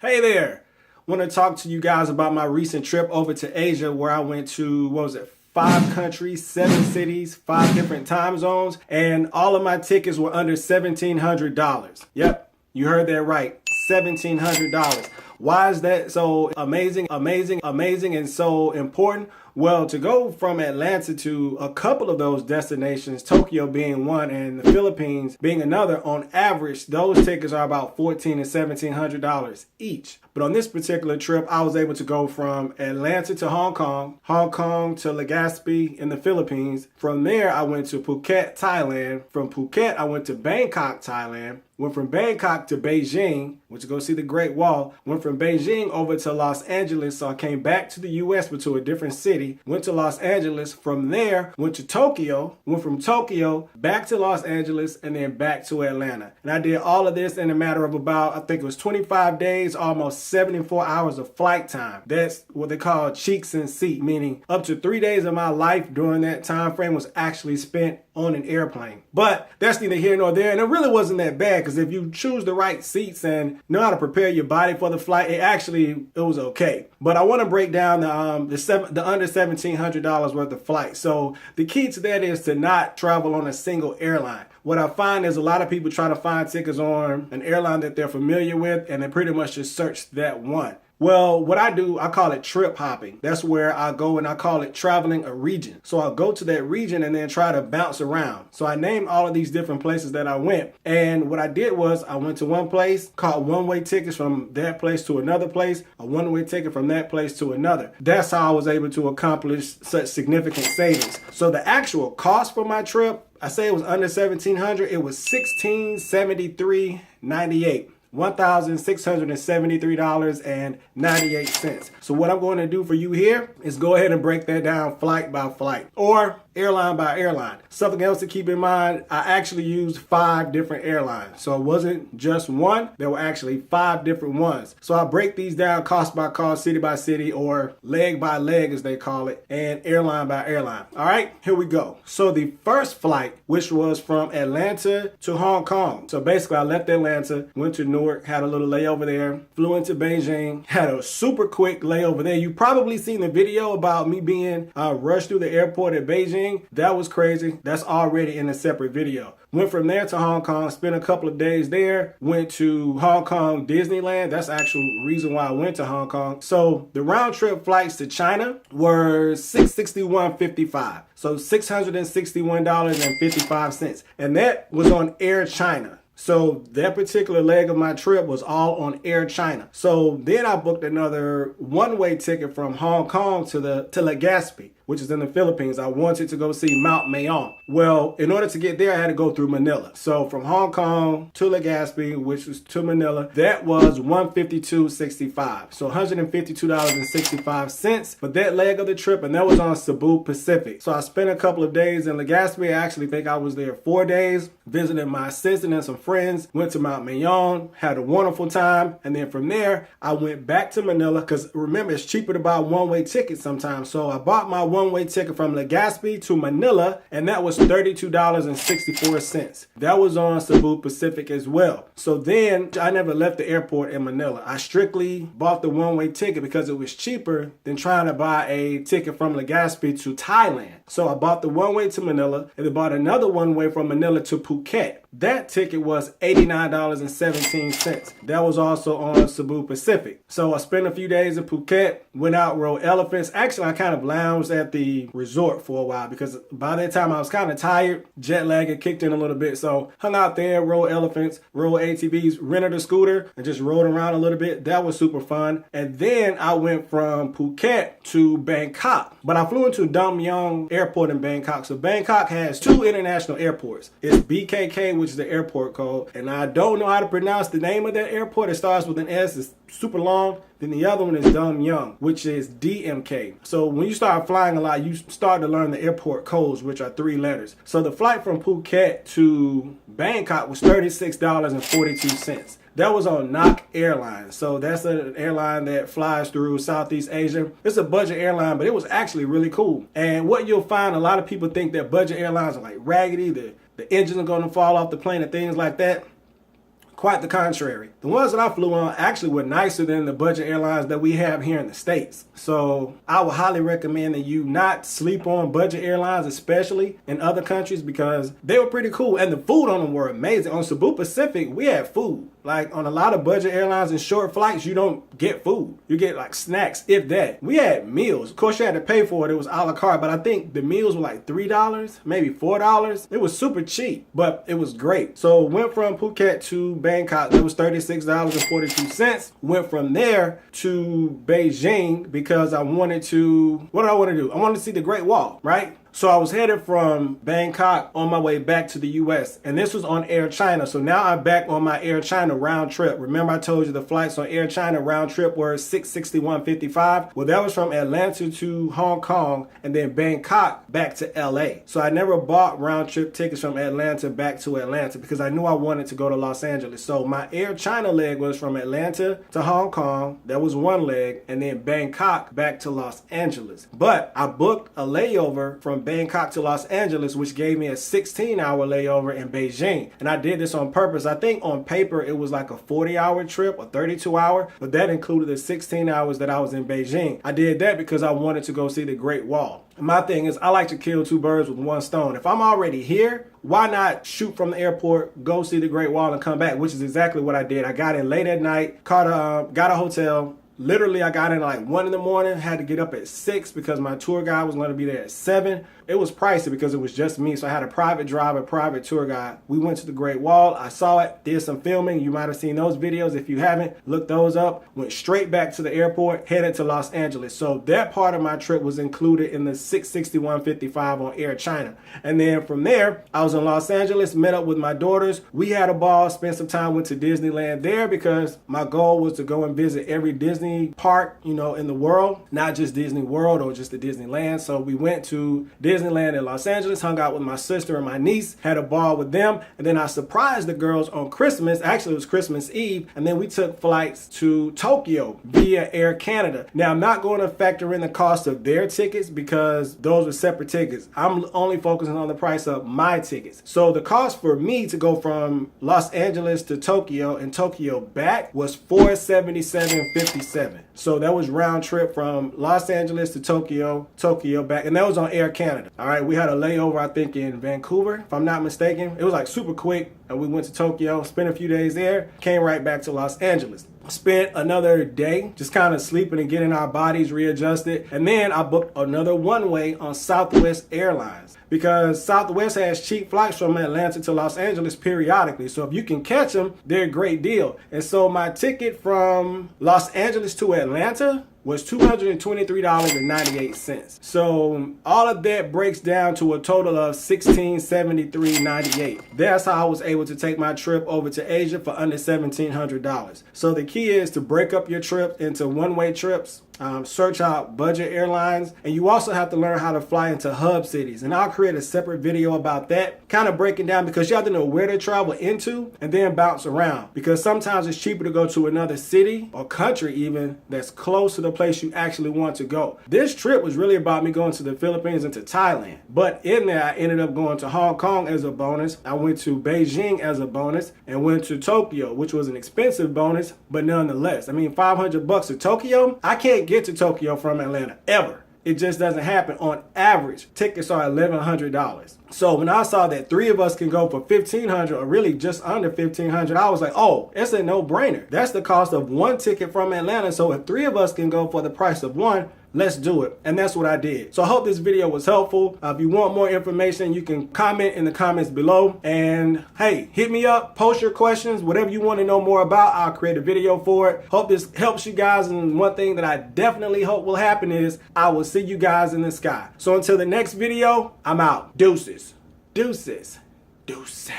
Hey there! Want to talk to you guys about my recent trip over to Asia where I went to, 5 countries, 7 cities, 5 different time zones, and all of my tickets were under $1,700. Yep, you heard that right, $1,700. Why is that so amazing, and so important? Well, to go from Atlanta to a couple of those destinations, Tokyo being one and the Philippines being another, on average, those tickets are about $1,400 and $1,700 each. But on this particular trip, I was able to go from Atlanta to Hong Kong to LEGAZPI in the Philippines. From there, I went to Phuket, Thailand. From Phuket, I went to Bangkok, Thailand. Went from Bangkok to Beijing, went to go see the Great Wall. Went from Beijing over to Los Angeles, so I came back to the US, but to a different city. Went to Los Angeles. From there, went to Tokyo. Went from Tokyo back to Los Angeles, and then back to Atlanta. And I did all of this in a matter of about, I think it was 25 days, almost 74 hours of flight time. That's what they call cheeks and seat, meaning up to 3 days of my life during that time frame was actually spent on an airplane. But that's neither here nor there, and it really wasn't that bad, because if you choose the right seats and know how to prepare your body for the flight, it was okay. But I want to break down the under $1,700 worth of flight. So the key to that is to not travel on a single airline. What I find is a lot of people try to find tickets on an airline that they're familiar with, and they pretty much just search that one. Well, what I do, I call it trip hopping. That's where I go, and I call it traveling a region. So I'll go to that region and then try to bounce around. So I named all of these different places that I went. And what I did was I went to one place, caught one-way tickets from that place to another place, a one-way ticket from that place to another. That's how I was able to accomplish such significant savings. So the actual cost for my trip, I say it was under $1,700. It was $1,673.98. $1,673.98. So what I'm going to do for you here is go ahead and break that down flight by flight or airline by airline. Something else to keep in mind, I actually used 5 different airlines. So it wasn't just one, there were actually 5 different ones. So I break these down cost by cost, city by city, or leg by leg as they call it, and airline by airline. All right, here we go. So the first flight, which was from Atlanta to Hong Kong. So basically I left Atlanta, went to Newark, had a little layover there, flew into Beijing, had a super quick layover there. You probably seen the video about me being rushed through the airport at Beijing. That was crazy. That's already in a separate video. Went from there to Hong Kong, spent a couple of days there, went to Hong Kong Disneyland. That's the actual reason why I went to Hong Kong. So the round trip flights to China were $661.55. So $661.55. And that was on Air China. So that particular leg of my trip was all on Air China. So then I booked another one-way ticket from Hong Kong to LEGAZPI, which is in the Philippines. I wanted to go see Mount Mayon. Well, in order to get there, I had to go through Manila. So from Hong Kong to LEGAZPI, which was to Manila, that was $152.65. So $152.65 for that leg of the trip, and that was on Cebu Pacific. So I spent a couple of days in LEGAZPI. I actually think I was there 4 days, visited my assistant and some friends, went to Mount Mayon, had a wonderful time, and then from there, I went back to Manila, because remember, it's cheaper to buy one-way tickets sometimes. So I bought my one-way ticket from LEGAZPI to Manila, and that was $32.64. That was on Cebu Pacific as well. So then I never left the airport in Manila. I strictly bought the one-way ticket because it was cheaper than trying to buy a ticket from LEGAZPI to Thailand. So I bought the one-way to Manila, and then bought another one-way from Manila to Phuket. That ticket was $89.17. That was also on Cebu Pacific. So I spent a few days in Phuket, went out, rode elephants. Actually, I kind of lounged at the resort for a while, because by that time I was kind of tired. Jet lag had kicked in a little bit. So hung out there, rode elephants, rode ATVs, rented a scooter, and just rode around a little bit. That was super fun. And then I went from Phuket to Bangkok. But I flew into Dam Yong Airport in Bangkok. So Bangkok has 2 international airports. It's BKK, which is the airport code, and I don't know how to pronounce the name of that airport. It starts with an S, it's super long. Then the other one is Dam Yong, which is DMK. So when you start flying a lot, you start to learn the airport codes, which are 3 letters. So the flight from Phuket to Bangkok was $36.42. That was on NOK Airlines. So that's an airline that flies through Southeast Asia. It's a budget airline, but it was actually really cool. And what you'll find, a lot of people think that budget airlines are like raggedy, the engines are going to fall off the plane and things like that. Quite the contrary. The ones that I flew on actually were nicer than the budget airlines that we have here in the States. So I would highly recommend that you not sleep on budget airlines, especially in other countries, because they were pretty cool and the food on them were amazing. On Cebu Pacific, we had food. Like on a lot of budget airlines and short flights, you don't get food. You get like snacks, if that. We had meals. Of course, you had to pay for it. It was a la carte, but I think the meals were like $3, maybe $4. It was super cheap, but it was great. So went from Phuket to Bangkok. It was $36.42. Went from there to Beijing because I wanted to, what did I want to do? I wanted to see the Great Wall, right? So I was headed from Bangkok on my way back to the US, and this was on Air China. So now I'm back on my Air China round trip. Remember I told you the flights on Air China round trip were $661.55? Well, that was from Atlanta to Hong Kong and then Bangkok back to LA. So I never bought round trip tickets from Atlanta back to Atlanta because I knew I wanted to go to Los Angeles. So my Air China leg was from Atlanta to Hong Kong. That was one leg, and then Bangkok back to Los Angeles. But I booked a layover from Bangkok to Los Angeles, which gave me a 16-hour layover in Beijing. And I did this on purpose. I think on paper it was like a 40-hour trip or 32-hour, but that included the 16 hours that I was in Beijing. I did that because I wanted to go see the Great Wall. My thing is, I like to kill two birds with one stone. If I'm already here, why not shoot from the airport, go see the Great Wall and come back, which is exactly what I did. I got in late at night, got a hotel. Literally, I got in like 1 in the morning, had to get up at 6 because my tour guide was going to be there at 7. It was pricey because it was just me, so I had a private driver, private tour guide. We went to the Great Wall. I saw it, did some filming. You might have seen those videos. If you haven't, look those up. Went straight back to the airport, headed to Los Angeles. So that part of my trip was included in the $661.55 on Air China. And then from there, I was in Los Angeles, met up with my daughters. We had a ball, spent some time, went to Disneyland there because my goal was to go and visit every Disney park, you know, in the world, not just Disney World or just the Disneyland. So we went to Disneyland in Los Angeles, hung out with my sister and my niece, had a ball with them, and then I surprised the girls on Christmas. Actually, it was Christmas Eve, and then we took flights to Tokyo via Air Canada. Now, I'm not going to factor in the cost of their tickets because those were separate tickets. I'm only focusing on the price of my tickets. So the cost for me to go from Los Angeles to Tokyo and Tokyo back was $477.57. So that was round trip from Los Angeles to Tokyo, Tokyo back, and that was on Air Canada. All right, we had a layover, I think, in Vancouver, if I'm not mistaken. It was like super quick, and we went to Tokyo, spent a few days there, came right back to Los Angeles. Spent another day just kind of sleeping and getting our bodies readjusted. And then I booked another one-way on Southwest Airlines because Southwest has cheap flights from Atlanta to Los Angeles periodically. So if you can catch them, they're a great deal. And so my ticket from Los Angeles to Atlanta was $223.98. So all of that breaks down to a total of $1,673.98. That's how I was able to take my trip over to Asia for under $1,700. So the key is to break up your trip into one-way trips. Search out budget airlines, and you also have to learn how to fly into hub cities, and I'll create a separate video about that, kind of breaking down because you have to know where to travel into and then bounce around, because sometimes it's cheaper to go to another city or country even that's close to the place you actually want to go. This trip was really about me going to the Philippines and to Thailand, but in there I ended up going to Hong Kong as a bonus. I went to Beijing as a bonus and went to Tokyo, which was an expensive bonus, but nonetheless, I mean, $500 to Tokyo. I can't get to Tokyo from Atlanta ever. It just doesn't happen. On average, tickets are $1,100. So when I saw that 3 of us can go for $1,500 or really just under $1,500, I was like, oh, it's a no-brainer. That's the cost of one ticket from Atlanta. So if 3 of us can go for the price of one, let's do it. And that's what I did. So I hope this video was helpful. If you want more information, you can comment in the comments below. And hey, hit me up, post your questions, whatever you want to know more about, I'll create a video for it. Hope this helps you guys. And one thing that I definitely hope will happen is I will see you guys in the sky. So until the next video, I'm out. Deuces. Deuces. Deuces.